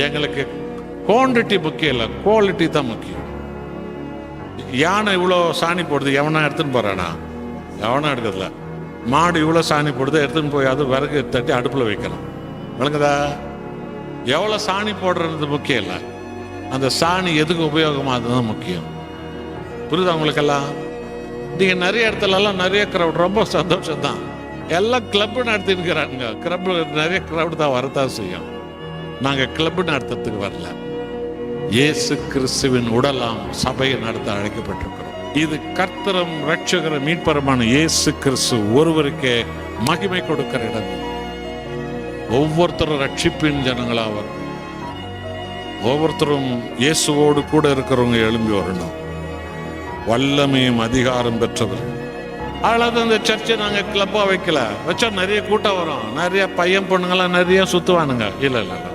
எங்களுக்கு குவான்டிட்டி முக்கியம் இல்லை, குவாலிட்டி தான் முக்கியம். யானை இவ்வளோ சாணி போடுது, எவனா எடுத்துன்னு போகிறானா? எவனா எடுக்கிறதில்ல. மாடு இவ்வளோ சாணி போடுது, எடுத்துன்னு போய் அது விறகு தட்டி அடுப்பில் வைக்கணும். விளங்குதா? எவ்வளோ சாணி போடுறது முக்கியம் இல்லை, அந்த சாணி எதுக்கு உபயோகமாக தான் முக்கியம். புரியுதா உங்களுக்கெல்லாம்? நீங்கள் நிறைய இடத்துலலாம் நிறைய க்ரௌட், ரொம்ப சந்தோஷம் தான். எல்லாம் கிளப்பு நடத்திருக்கிறாங்க. கிளப்பு நிறைய க்ரௌட் தான் வரத்தான் செய்யும். நாங்கள் கிளப்பு நடத்துறதுக்கு வரல, இயேசு கிறிஸ்துவின் உடலாம் சபையை நடத்த அழைக்கப்பட்டிருக்கிறோம். இது கர்த்தரும் ரட்சகரும் மீட்பருமான இயேசு கிறிஸ்து ஒருவருக்கே மகிமை கொடுக்கிற இடம். ஒவ்வொருத்தரும் ரட்சிப்பின் ஜனங்களாக வரணும். ஒவ்வொருத்தரும் இயேசுவோடு கூட இருக்கிறவங்க எழும்பி வரணும். வல்லமையும் அதிகாரம் பெற்றவர். அதாவது இந்த சர்ச்சை நாங்கள் கிளப்பாக வைக்கல, வச்சா நிறைய கூட்டம் வரும், நிறைய பையன் பொண்ணுங்களாம் நிறைய சுற்றுவானுங்க. இல்லை இல்லை இல்லை,